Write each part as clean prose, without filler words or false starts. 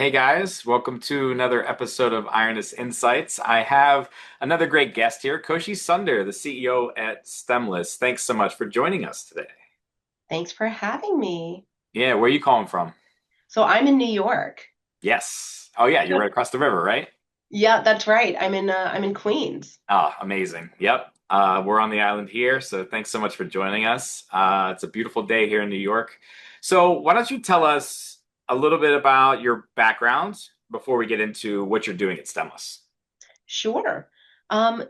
Hey guys, welcome to another episode of Ironis Insights. I have another great guest here, Koushi Sunder, the CEO at Stemless. Thanks so much for joining us today. Thanks for having me. Yeah, where are you calling from? So I'm in New York. Yes. Oh yeah, you're right across the river, right? Yeah, that's right. I'm in Queens. Ah, amazing. Yep. We're on the island here, so thanks so much for joining us. It's a beautiful day here in New York. So why don't you tell us a little bit about your background before we get into what you're doing at Stemless? Sure.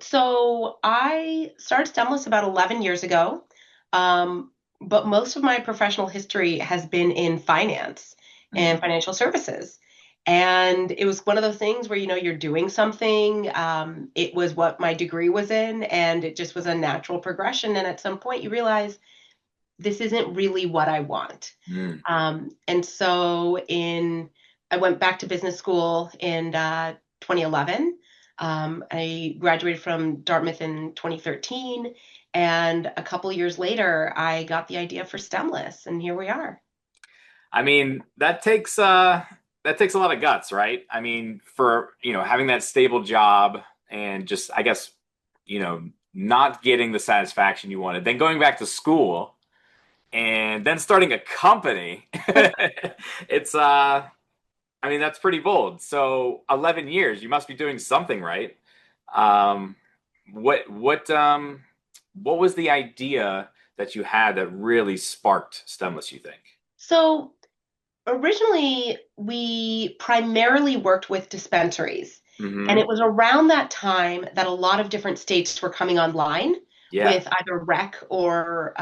So I started Stemless about 11 years ago. But most of my professional history has been in finance and Mhm. financial services. And it was one of those things where, you're doing something. It was what my degree was in, and it just was a natural progression. And at some point, you realize this isn't really what I want. Mm. And so I went back to business school in 2011. I graduated from Dartmouth in 2013, and a couple years later, I got the idea for Stemless, and here we are. I mean, that takes a lot of guts, right? I mean, for, having that stable job and just, I guess, not getting the satisfaction you wanted, then going back to school and then starting a company. It's I mean, that's pretty bold. So 11 years, you must be doing something right. Um, what what um what was the idea that you had that really sparked Stemless, you think? So originally, we primarily worked with dispensaries. And Hmm. it was around that time that a lot of different states were coming online Yeah. with either rec or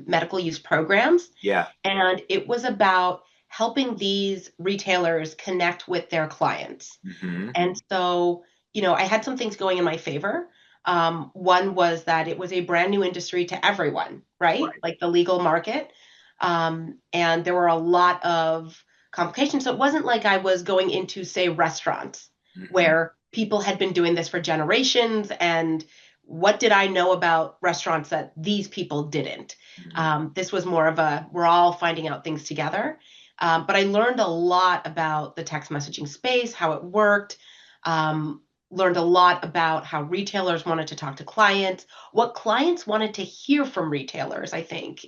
medical use programs. Yeah. And it was about helping these retailers connect with their clients. Hmm. And so, I had some things going in my favor. One was that it was a brand new industry to everyone, right? Right. Like the legal market. And there were a lot of complications. So it wasn't like I was going into, say, restaurants Hmm. where people had been doing this for generations. And what did I know about restaurants that these people didn't? Hmm. This was more of we're all finding out things together. But I learned a lot about the text messaging space, how it worked. Um, Learned a lot about how retailers wanted to talk to clients, what clients wanted to hear from retailers, I think,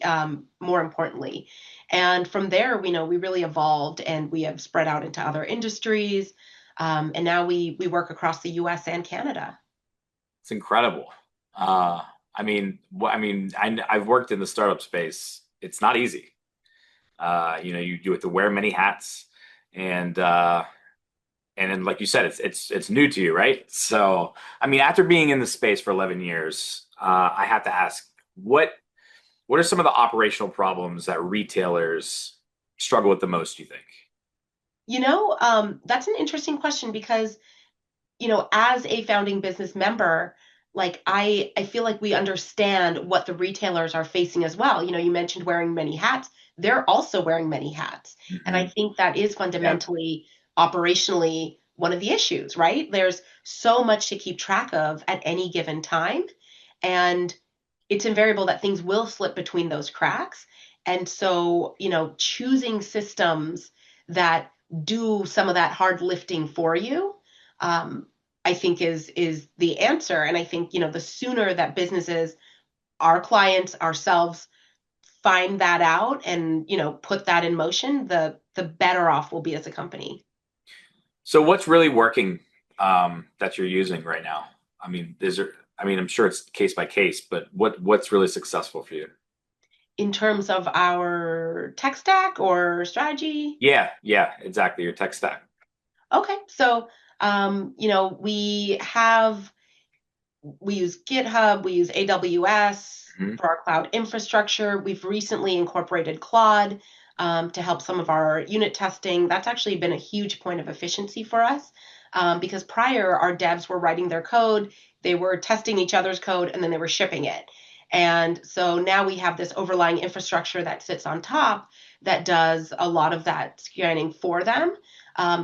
more importantly. And from there, we really evolved and we have spread out into other industries. And now we work across the US and Canada. It's incredible. Uh, I've worked in the startup space. It's not easy. You have to wear many hats, and then, like you said, it's new to you, right? So, I mean, after being in the space for 11 years, I have to ask, what are some of the operational problems that retailers struggle with the most, you think? That's an interesting question because as a founding business member, like I feel like we understand what the retailers are facing as well. You mentioned wearing many hats. They're also wearing many hats. And I Hmm. think that is Yeah. fundamentally, operationally, one of the issues, right? There's so much to keep track of at any given time. And it's invariable that things will slip between those cracks. And so, choosing systems that do some of that hard lifting for you, um, I think is the answer. And I think, the sooner that businesses, our clients, ourselves find that out and, put that in motion, the better off we'll be as a company. So, what's really working that you're using right now? I mean, I'm sure it's case by case, but what's really successful for you? In terms of our tech stack or strategy. Yeah, yeah, exactly. Your tech stack. Okay. So, we use GitHub, we use AWS Hmm. for our cloud infrastructure. We've recently incorporated Claude to help some of our unit testing. That's actually been a huge point of efficiency for us because prior our devs were writing their code, they were testing each other's code, and then they were shipping it. And so now we have this overlying infrastructure that sits on top that does a lot of that scanning for them.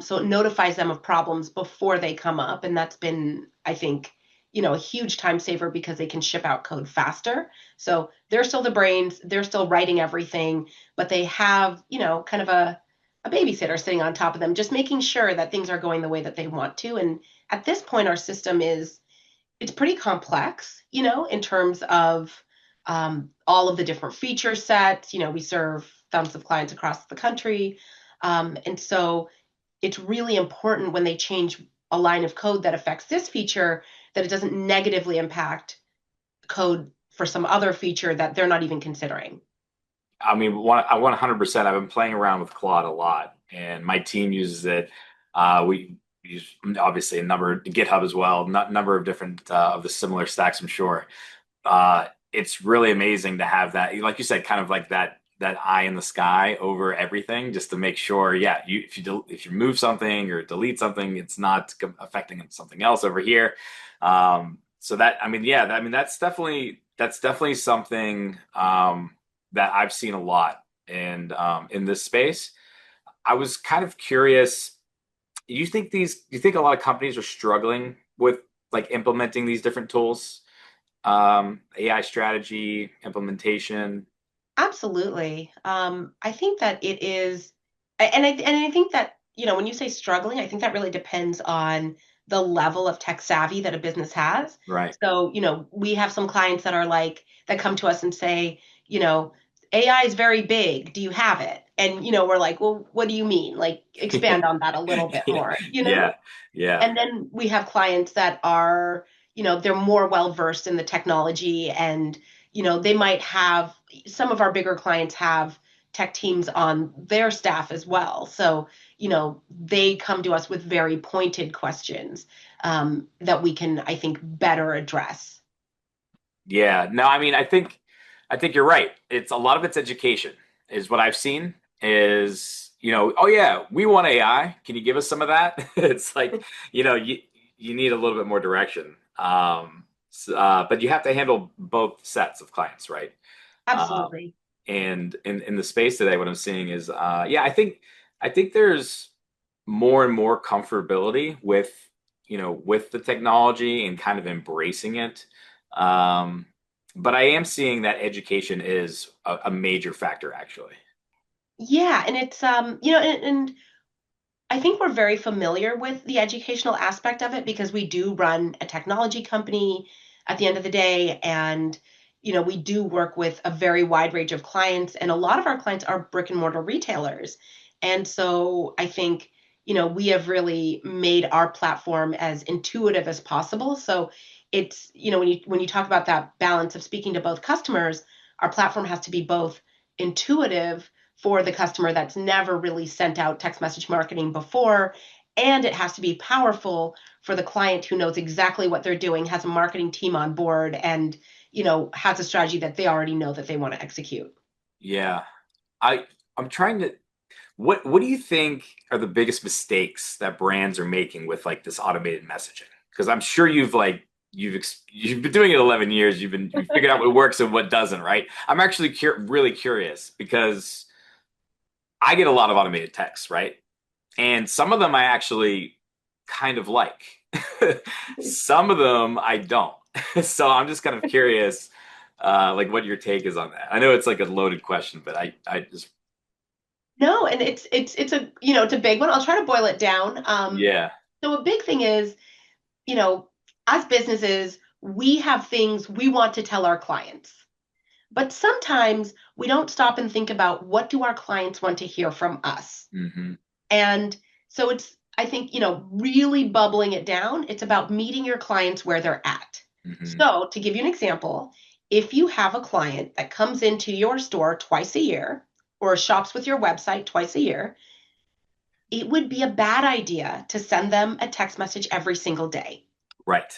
So it notifies them of problems before they come up. And that's been, I think, a huge time saver because they can ship out code faster. So they're still the brains, they're still writing everything, but they have, kind of a babysitter sitting on top of them, just making sure that things are going the way that they want to. And at this point, our system is it's pretty complex, in terms of all of the different feature sets. We serve thousands of clients across the country. And so it's really important when they change a line of code that affects this feature that it doesn't negatively impact code for some other feature that they're not even considering. I mean, 100%. I've been playing around with Claude a lot, and my team uses it. We use obviously a number GitHub as well, not number of different of the similar stacks, I'm sure. It's really amazing to have that, like you said, kind of like that eye in the sky over everything, just to make sure, yeah, if you move something or delete something, it's not affecting something else over here. So that, I mean, yeah, I mean, that's definitely something that I've seen a lot in this space. I was kind of curious. You think a lot of companies are struggling with like implementing these different tools, AI strategy, implementation? Absolutely. I think that it is, and I think that, when you say struggling, I think that really depends on the level of tech savvy that a business has. Right. So, we have some clients that are like, that come to us and say, you know, AI is very big. Do you have it? And, we're like, well, what do you mean? Like, expand on that a little bit Yeah, more. yeah, yeah, And then we have clients that are, they're more well versed in the technology, and, they might have some of our bigger clients have tech teams on their staff as well. So, they come to us with very pointed questions that we can, I think, better address. yeah. No, I mean, I think you're right. It's a lot of it's education is what I've seen is, oh yeah, we want AI. Can you give us some of that? It's like, you need a little bit more direction. But you have to handle both sets of clients, right? Um, Absolutely. and in the space today, what I'm seeing is, yeah, I think there's more and more comfortability with the technology and kind of embracing it. Um, but I am seeing that education is a major factor, actually. Yeah, and it's and I think we're very familiar with the educational aspect of it because we do run a technology company at the end of the day. And, we do work with a very wide range of clients. And a lot of our clients are brick and mortar retailers. And so I think, we have really made our platform as intuitive as possible. So it's, when you talk about that balance of speaking to both customers, our platform has to be both intuitive for the customer that's never really sent out text message marketing before. And it has to be powerful for the client who knows exactly what they're doing, has a marketing team on board, and has a strategy that they already know that they want to execute. Yeah. I'm trying to what do you think are the biggest mistakes that brands are making with like this automated messaging? Because I'm sure you've been doing it 11 years. You've figured out what works and what doesn't, right? I'm actually really curious because I get a lot of automated texts, right? And some of them I actually kind of like. Some of them I don't. So I'm just kind of curious, like what your take is on that. I know it's like a loaded question, but I just, No, and it's a it's a big one. I'll try to boil it down. yeah, So a big thing is, you know, as businesses, we have things we want to tell our clients. But sometimes we don't stop and think about what do our clients want to hear from us. hmm And so it's, I think, really bubbling it down. It's about meeting your clients where they're at. hmm So, to give you an example, if you have a client that comes into your store twice a year or shops with your website twice a year, it would be a bad idea to send them a text message every single day. right.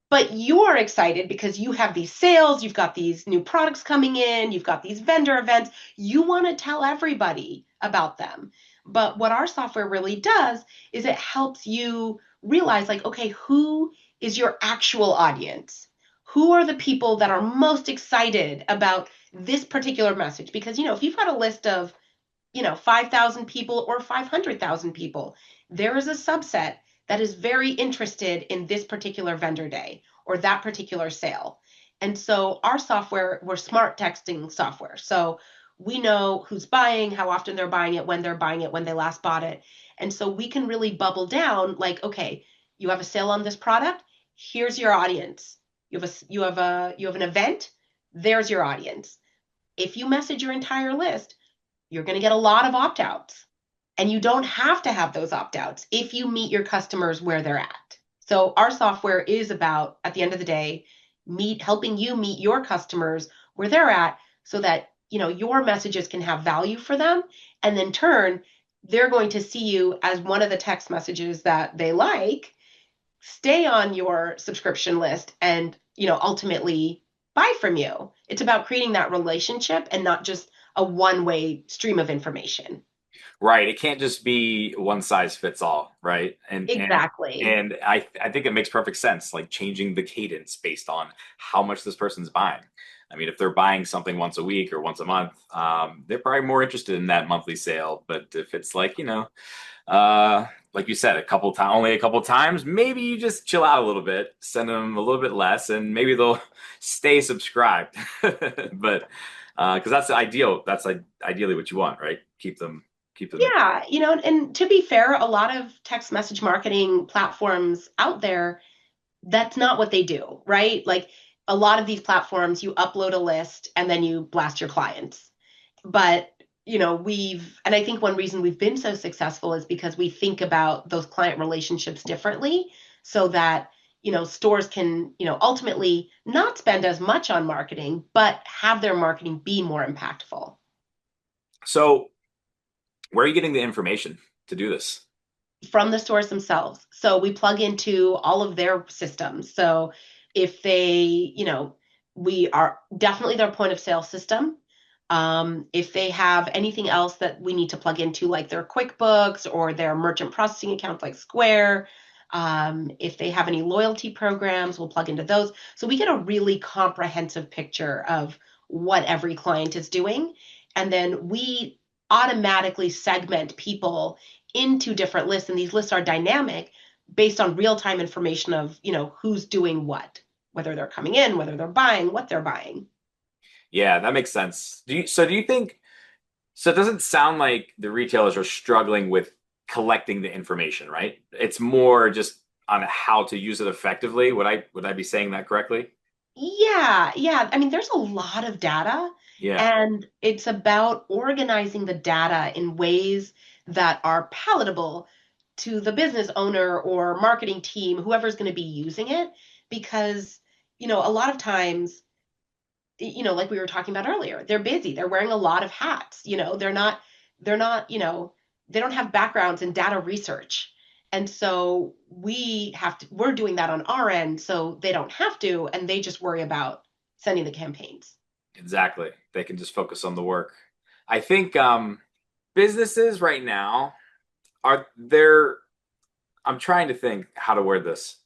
But you're excited because you have these sales, you've got these new products coming in, you've got these vendor events. You want to tell everybody about them. But what our software really does is it helps you realize, like, okay, who is your actual audience? Who are the people that are most excited about this particular message? Because, if you've got a list of 5,000 people or 500,000 people, there is a subset that is very interested in this particular vendor day or that particular sale. And so our software, we're smart texting software. So we know who's buying, how often they're buying it, when they last bought it. And so we can really bubble down like, okay, you have a sale on this product, here's your audience. You have an event, there's your audience. If you message your entire list, you're going to get a lot of opt-outs. And you don't have to have those opt-outs if you meet your customers where they're at. So our software is about, at the end of the day, helping you meet your customers where they're at so that your messages can have value for them. And in turn, they're going to see you as one of the text messages that they like, stay on your subscription list, and ultimately buy from you. It's about creating that relationship and not just a one-way stream of information. Right. It can't just be one size fits all, right? Exactly. And I think it makes perfect sense, like changing the cadence based on how much this person's buying. I mean, if they're buying something once a week or once a month, they're probably more interested in that monthly sale. But if it's like, like you said, only a couple times, maybe you just chill out a little bit, send them a little bit less, and maybe they'll stay subscribed. But because that's ideal. That's like ideally what you want, right? Keep them. Yeah, and to be fair, a lot of text message marketing platforms out there, that's not what they do, right? Like a lot of these platforms, you upload a list and then you blast your clients. But, and I think one reason we've been so successful is because we think about those client relationships differently so that, stores can, ultimately not spend as much on marketing, but have their marketing be more impactful. So, where are you getting the information to do this? From the stores themselves. So we plug into all of their systems. So if they, we are definitely their point of sale system. If they have anything else that we need to plug into, like their QuickBooks or their merchant processing accounts like Square, if they have any loyalty programs, we'll plug into those. So we get a really comprehensive picture of what every client is doing. And then we automatically segment people into different lists. And these lists are dynamic based on real-time information of, who's doing what, whether they're coming in, whether they're buying, what they're buying. Yeah, that makes sense. Do you think so? It doesn't sound like the retailers are struggling with collecting the information, right? It's more just on how to use it effectively. Would I be saying that correctly? Yeah, yeah. I mean, there's a lot of data, Yeah. and it's about organizing the data in ways that are palatable to the business owner or marketing team, whoever's going to be using it. Because, a lot of times, like we were talking about earlier, they're busy. They're wearing a lot of hats. They're not, they don't have backgrounds in data research. And so we're doing that on our end so they don't have to, and they just worry about sending the campaigns. Exactly. They can just focus on the work. I think businesses right now are there. I'm trying to think how to word this.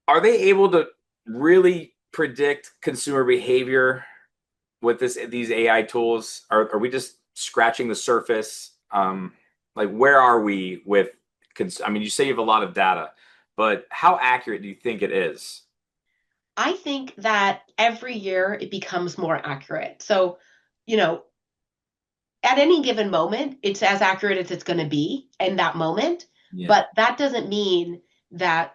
Are they able to really predict consumer behavior with these AI tools? Are we just scratching the surface? Like where are we with? I mean, you say you have a lot of data, but how accurate do you think it is? I think that every year it becomes more accurate. So, you know, at any given moment, it's as accurate as it's going to be in that moment. Yeah. But that doesn't mean that,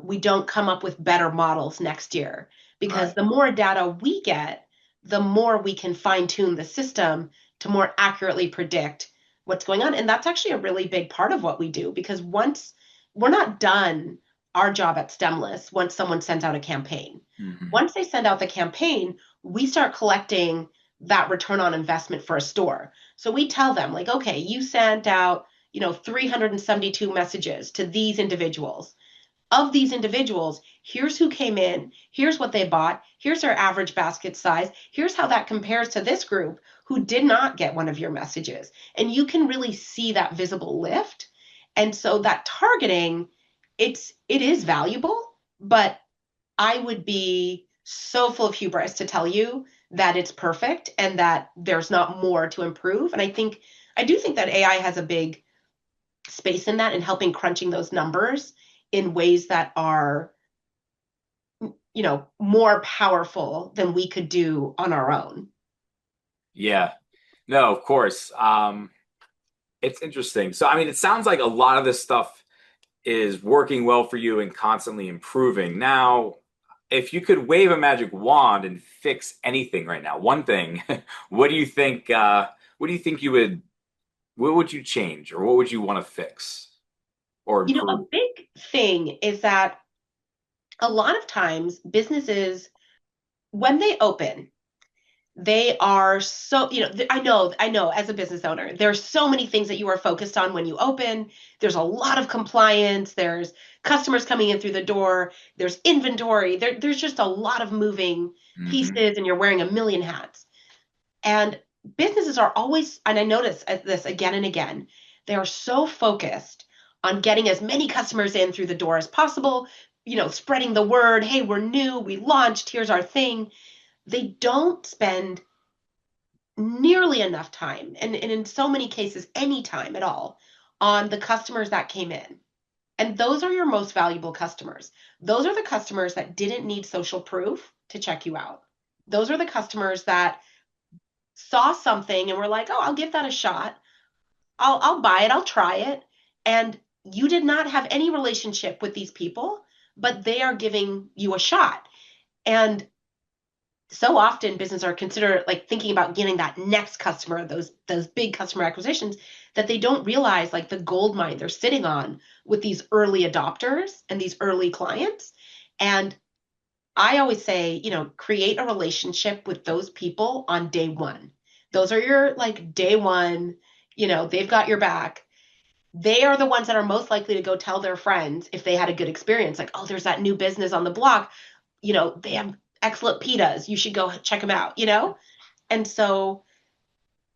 we don't come up with better models next year because Right. the more data we get, the more we can fine tune the system to more accurately predict what's going on. And that's actually a really big part of what we do because once we're not done our job at Stemless, once someone sends out a campaign, Hmm. once they send out the campaign, we start collecting that return on investment for a store. So we tell them, like, okay, you sent out, 372 messages to these individuals. Of these individuals, here's who came in, here's what they bought, here's their average basket size, here's how that compares to this group who did not get one of your messages. And you can really see that visible lift. And so that targeting, it is valuable, but I would be so full of hubris to tell you that it's perfect and that there's not more to improve. And I do think that AI has a big space in that and helping crunching those numbers in ways that are, more powerful than we could do on our own. Yeah. No, of course. It's interesting. So, I mean, it sounds like a lot of this stuff is working well for you and constantly improving. Now, if you could wave a magic wand and fix anything right now, one thing, what do you think? What do you think you would? What would you change, or what would you want to fix or A improve? big thing is that a lot of times businesses, when they open, they are so, I know as a business owner, there's so many things that you are focused on when you open. There's a lot of compliance, there's customers coming in through the door, there's inventory, there's just a lot of moving Hmm. pieces, and you're wearing a million hats. And businesses are always, and I notice this again and again, they are so focused on getting as many customers in through the door as possible, spreading the word, hey, we're new, we launched, here's our thing. They don't spend nearly enough time, and in so many cases, any time at all, on the customers that came in. And those are your most valuable customers. Those are the customers that didn't need social proof to check you out. Those are the customers that saw something and were like, "Oh, I'll give that a shot. I'll buy it. I'll try it." And you did not have any relationship with these people, but they are giving you a shot. And so often businesses are considered like thinking about getting that next customer, those big customer acquisitions, that they don't realize like the gold mine they're sitting on with these early adopters and these early clients. And I always say, create a relationship with those people on day one. Those are your like day one, they've got your back. They are the ones that are most likely to go tell their friends if they had a good experience. Like, oh, there's that new business on the block. They have excellent pitas. You should go check them out. And so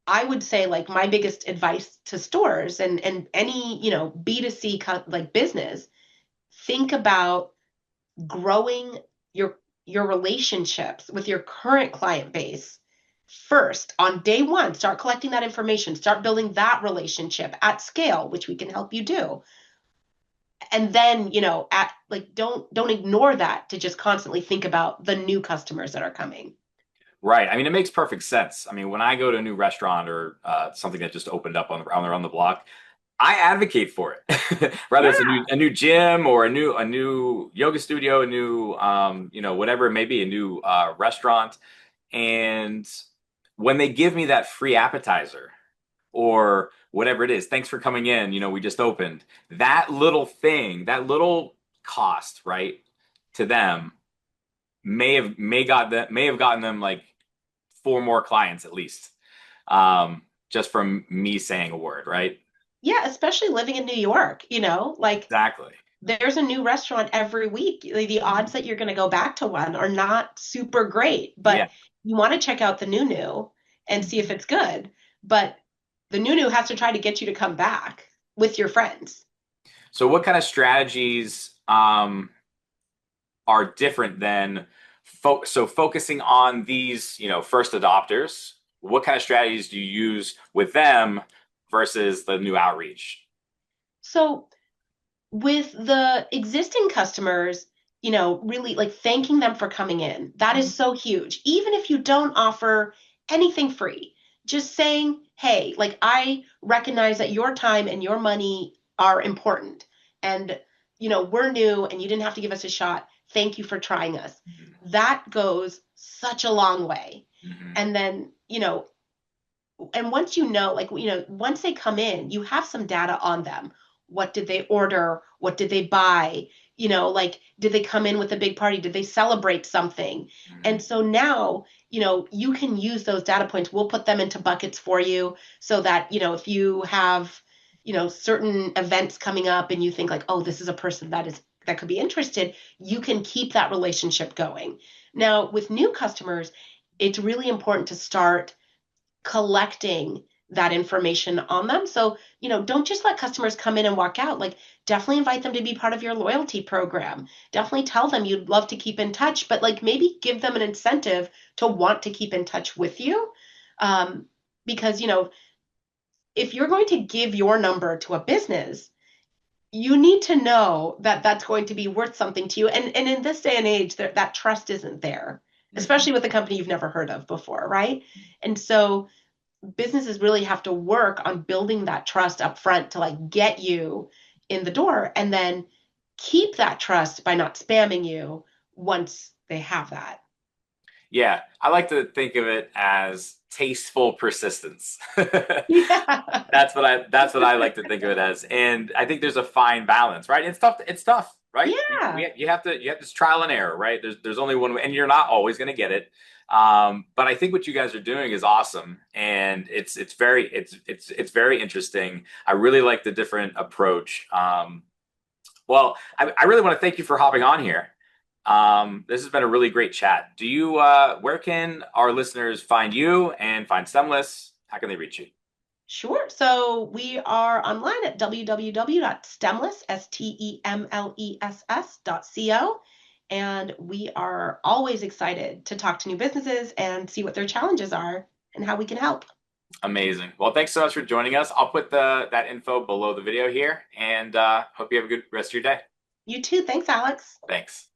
I would say like my biggest advice to stores and any, B2C like business, think about growing your your relationships with your current client base first on day one. Start collecting that information, start building that relationship at scale, which we can help you do. And then, at like don't ignore that to just constantly think about the new customers that are coming. Right. I mean, it makes perfect sense. I mean, when I go to a new restaurant or something that just opened up on the block, I advocate for it. Whether it's Yeah. a new gym or a new yoga studio, a new whatever it may be, a new restaurant. And when they give me that free appetizer or whatever it is, thanks for coming in, we just opened. That little thing, that little cost, right, to them may have gotten them like four more clients at least. Just from me saying a word, right? Yeah, especially living in New York, like Exactly. there's a new restaurant every week. Like, the odds Mhm. that you're going to go back to one are not super great, Yeah. but you want to check out the new and see if Mhm. it's good. But the new has to try to get you to come back with your friends. So what kind of strategies are different than focusing on these, first adopters? What kind of strategies do you use with them versus the new outreach? So with the existing customers, really like thanking them for coming in. That is Mhm. so huge. Even if you don't offer anything free, just saying, hey, like I recognize that your time and your money are important. And, we're new and you didn't have to give us a shot. Thank you for trying us. That goes such a long way. Mhm. And then, and once like, once they come in, you have some data on them. What did they order? What did they buy? Like, did they come in with a big party? Did they celebrate something? And Mhm. so now, you can use those data points. We'll put them into buckets for you so that, if you have, certain events coming up and you think like, oh, this is a person that could be interested, you can keep that relationship going. Now, with new customers, it's really important to start collecting that information on them. So, don't just let customers come in and walk out. Like, definitely invite them to be part of your loyalty program. Definitely tell them you'd love to keep in touch, but like maybe give them an incentive to want to keep in touch with you. Um, because, if you're going to give your number to a business, you need to know that that's going to be worth something to you. And in this day and age, that trust isn't there, Mhm. especially with a company you've never heard of before, right? And so businesses really have to work on building that trust up front to like get you in the door and then keep that trust by not spamming you once they have that. Yeah, I like to think of it as tasteful persistence. Yeah. That's what I like to think of it as. And I think there's a fine balance, right? It's tough, right? Yeah. You have this trial and error, right? There's only one way, and you're not always going to get it. But I think what you guys are doing is awesome, and it's very interesting. I really like the different approach. Well, I really want to thank you for hopping on here. This has been a really great chat. Where can our listeners find you and find Stemless? How can they reach you? Sure. So we are online at www.stemless, STEMLESS.co. And we are always excited to talk to new businesses and see what their challenges are and how we can help. Amazing. Well, thanks so much for joining us. I'll put that info below the video here, and hope you have a good rest of your day. You too. Thanks, Alex. Thanks.